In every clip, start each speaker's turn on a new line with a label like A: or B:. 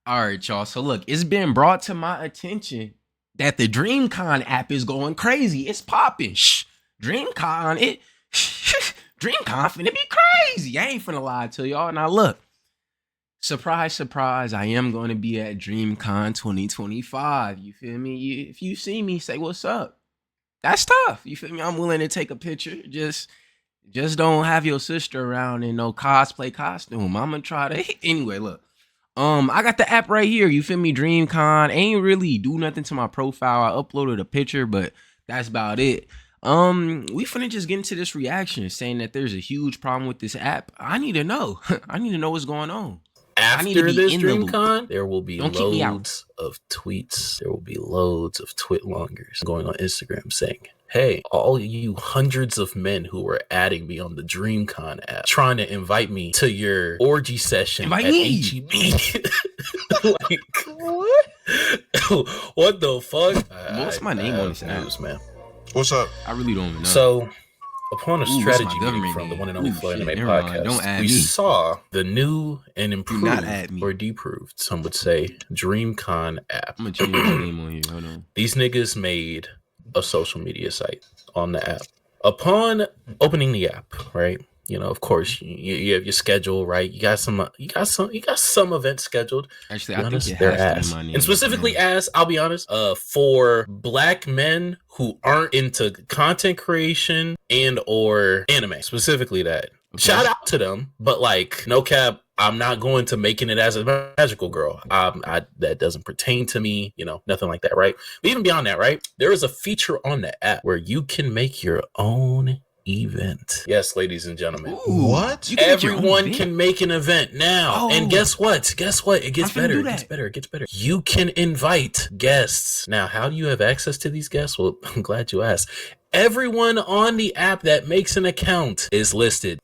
A: All right, y'all. So look, it's been brought to my attention that the Dreamcon app is going crazy. It's popping. Shh. Dreamcon, Dreamcon finna be crazy. I ain't finna lie to y'all. Now look, surprise, surprise, I am going to be at Dreamcon 2025. You feel me? If you see me, say what's up. That's tough. You feel me? I'm willing to take a picture. Just don't have your sister around in no cosplay costume. I'm gonna try to anyway. Look, I got the app right here. You feel me? Dreamcon ain't really do nothing to my profile. I uploaded a picture, but that's about it. We finna just get into this reaction saying that there's a huge problem with this app. I need to know. I need to know what's going on. I need to
B: After
A: be
B: this
A: in the loop.
B: Dreamcon, there will be
A: Don't keep me out.
B: loads of tweets. There will be loads of twitlongers going on Instagram saying, hey, all you hundreds of men who were adding me on the Dreamcon app, trying to invite me to your orgy session
A: Invite
B: at
A: me.
B: HEB. Like, what? What the fuck?
A: What's my name on this app?
B: News, man.
C: What's up?
A: I really don't even know.
B: So, upon a
A: Ooh, what's
B: strategy
A: my
B: meeting
A: government
B: from the
A: name?
B: one and only
A: Ooh,
B: Flow
A: shit,
B: Anime
A: never mind. Don't
B: podcast,
A: add
B: we
A: me.
B: saw the new and
A: not add
B: improved
A: me.
B: or deproved, some would say, Dreamcon app.
A: I'm gonna change my name on here. Hold on.
B: These niggas made a social media site on the app. Upon opening the app, right? You know, of course, you have your schedule, right? You got some events scheduled.
A: Actually,
B: Be
A: I
B: honest,
A: think it
B: they're
A: has to
B: ass.
A: be my name.
B: And specifically ass, I'll be honest, for black men who aren't into content creation and or anime, specifically that.
A: Okay.
B: Shout out to them, but like, no cap, I'm not going to making it as a magical girl. That doesn't pertain to me, you know, nothing like that, right? But even beyond that, right? There is a feature on the app where you can make your own event. Yes, ladies and gentlemen.
A: Ooh,
C: What?
A: you can make your own
B: Everyone
A: event?
B: can make an event now.
A: Oh.
B: And guess what? Guess what? It gets
A: I'm finna
B: better.
A: do
B: It gets
A: that.
B: better. It gets better. You can invite guests. Now, how do you have access to these guests? Well, I'm glad you asked. Everyone on the app that makes an account is listed.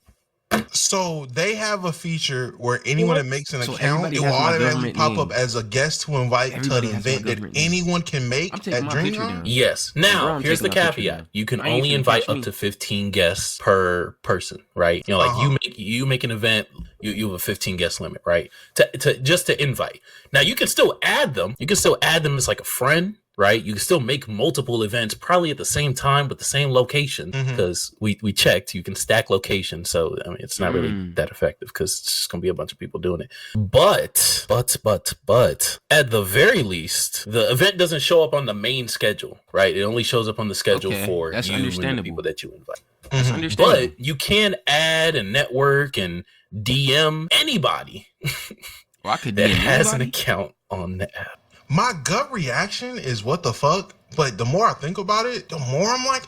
C: So they have a feature where anyone that makes an
A: So
C: account,
A: everybody
C: it will
A: has my
C: automatically
A: government
C: pop up
A: name.
C: as a guest to invite
A: Everybody
C: to an
A: has my
C: event that
A: government name.
C: anyone can make
A: I'm
C: at
A: taking my picture
C: Dreamcon.
A: down.
B: Yes.
A: Bro,
B: Now,
A: I'm
B: here's the
A: taking my picture
B: caveat.
A: down.
B: You can
A: I ain't
B: only
A: finna
B: invite
A: catch
B: up
A: me.
B: to 15 guests per person, right? You know, like you make an event, you have a 15 guest limit, right? To invite. Now, you can still add them. You can still add them as like a friend, right? You can still make multiple events probably at the same time with the same location because we checked. You can stack locations, so I mean it's not really that effective because it's just gonna be a bunch of people doing it. But at the very least, the event doesn't show up on the main schedule, right? It only shows up on the schedule for
A: that's
B: you and the
A: understandable.
B: people that you invite.
A: That's understandable.
B: But you can add and network and DM anybody
A: Well, I could
B: that
A: DM
B: has an
A: anybody.
B: account on the app.
C: My gut reaction is what the fuck, but the more I think about it, the more I'm like,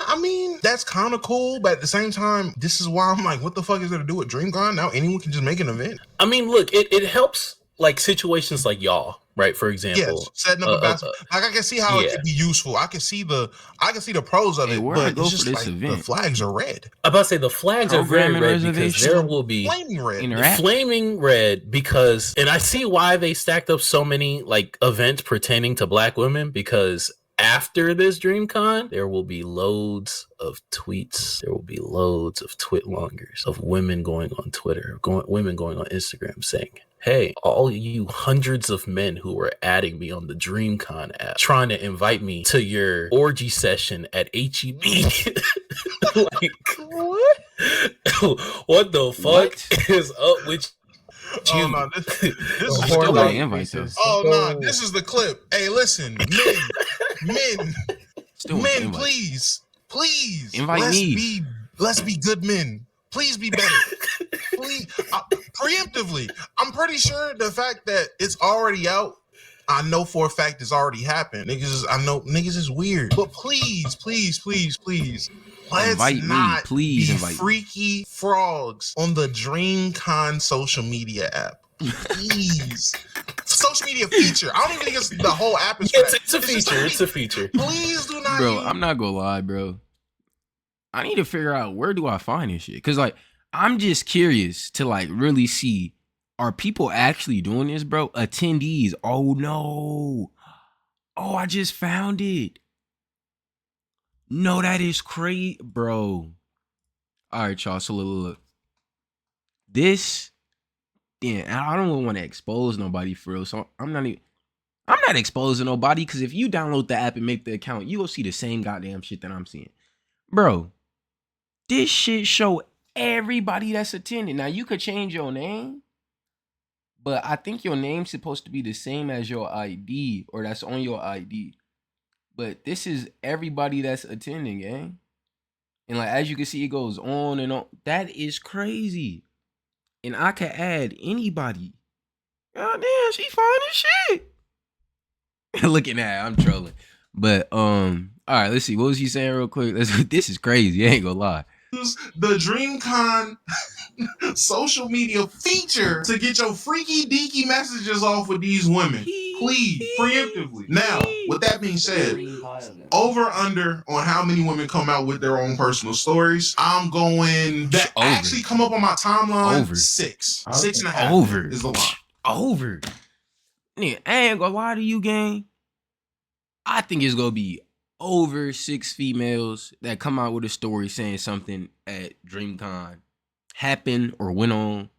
C: I mean, that's kind of cool, but at the same time, this is why I'm like, what the fuck is there to do with DreamCon? Now anyone can just make an event.
B: I mean, look, it helps like situations like y'all, right? For example,
C: Yes, setting up a basketball. Like I can see how it could be useful. I can see the pros of it,
A: where I
C: but
A: go
C: it's
A: for
C: just
A: this
C: like
A: event?
C: the flags are red.
B: I'm about to say the flags are very
A: Programming
B: red because
A: reservation.
B: there will be
C: Flaming red.
A: Interact.
B: flaming red because, and I see why they stacked up so many like events pertaining to black women because after this DreamCon, there will be loads of tweets. There will be loads of twitlongers of women going on Twitter, women going on Instagram saying, hey, all you hundreds of men who were adding me on the Dreamcon app, trying to invite me to your orgy session at HEB. Like, what? What the fuck is up with you?
C: Oh no, this is
A: Still
C: the
A: got
C: clip.
A: an invite though.
C: Oh no, this is the clip. Hey, listen, men,
A: Still want the invite.
C: please,
A: Invite me.
C: Let's be good men. Please be better. Please, preemptively. I'm pretty sure the fact that it's already out, I know for a fact it's already happened. I know niggas is weird, but please, let's
A: Invite me.
C: not
A: Please
C: be
A: invite me.
C: freaky frogs on the Dreamcon social media app. Please. Social media feature. I don't even think it's the whole app is for that.
B: It's a feature. It's a feature.
C: Please do not.
A: Bro, I'm not gonna lie, bro. I need to figure out where do I find this shit. Cause like I'm just curious to like really see, are people actually doing this, bro? Attendees. Oh no. Oh, I just found it. No, that is crazy, bro. All right, y'all. So look. This then I don't want to expose nobody for real. So I'm not exposing nobody because if you download the app and make the account, you will see the same goddamn shit that I'm seeing. Bro, this shit show everybody that's attending. Now you could change your name, but I think your name's supposed to be the same as your ID or that's on your ID. But this is everybody that's attending, gang. And like as you can see, it goes on and on. That is crazy. And I could add anybody. God damn, she fine as shit. Looking at, I'm trolling. But all right, let's see. What was he saying real quick? This is crazy. I ain't gonna lie.
C: The Dreamcon social media feature to get your freaky deaky messages off with these women. Please, preemptively. Now, with that being said, over under on how many women come out with their own personal stories. I'm going that
A: Over.
C: actually come up on my timeline.
A: Over.
C: 6.
B: Okay.
C: 6.5
A: Over.
C: is the line.
A: Over. Nigga, I ain't gonna lie to you, gang. I think it's gonna be over 6 females that come out with a story saying something at Dreamcon happened or went on.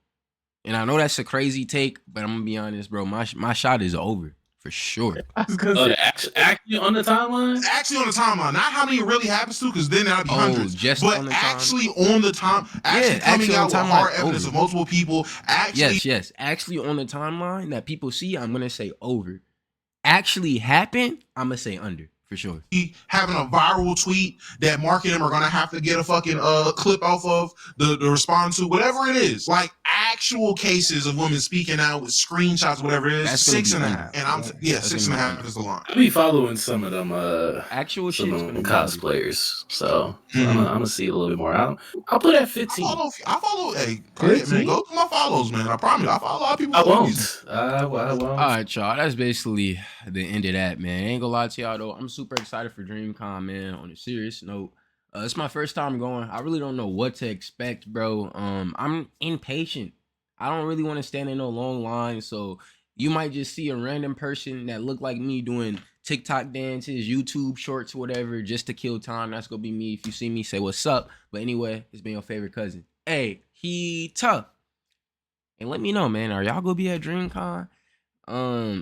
A: And I know that's a crazy take, but I'm gonna be honest, bro. My shot is over for sure.
B: Actually on the timeline?
C: Actually on the timeline. Not how many it really happens to, because then that'll be hundreds.
A: Just
C: but
A: on the
C: actually on the time, actually coming out with hard evidence of multiple people. Actually,
A: yes. Actually on the timeline that people see, I'm gonna say over. Actually happen, I'm gonna say under. For sure.
C: Having a viral tweet that Mark and them are gonna have to get a fucking clip off of the respond to, whatever it is. Like actual cases of women speaking out with screenshots, whatever it is.
A: That's
C: 6.5. And I'm 6.5 is the line.
B: I be following some of them
A: actual shit
B: cosplayers, so I'm gonna see a little bit more. I'll put at 15.
C: I follow. Hey, man, go through my follows, man. I promise. I follow a lot of people.
B: I won't. I won't.
A: All right, y'all. That's basically the end of that, man. Ain't gonna lie to y'all though. I'm super excited for Dreamcon, man. On a serious note, it's my first time going. I really don't know what to expect, bro. I'm impatient. I don't really want to stand in no long line, so you might just see a random person that look like me doing TikTok dances, YouTube shorts, whatever, just to kill time. That's gonna be me. If you see me, say what's up. But anyway, it's been your favorite cousin. Hey, he tough. And let me know, man. Are y'all gonna be at Dreamcon?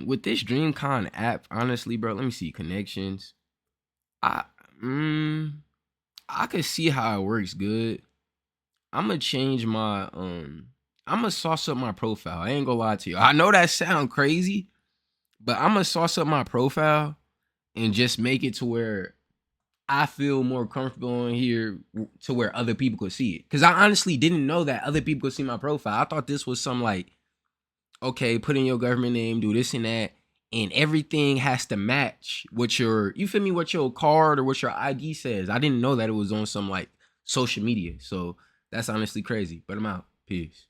A: With this Dreamcon app, honestly, bro, let me see connections. I could see how it works good. I'm gonna change my I'm gonna sauce up my profile. I ain't gonna lie to you. I know that sound crazy, but I'm gonna sauce up my profile and just make it to where I feel more comfortable in here to where other people could see it. Cause I honestly didn't know that other people could see my profile. I thought this was some like, okay, put in your government name, do this and that, and everything has to match what your, you feel me, what your card or what your ID says. I didn't know that it was on some like social media. So that's honestly crazy. But I'm out. Peace.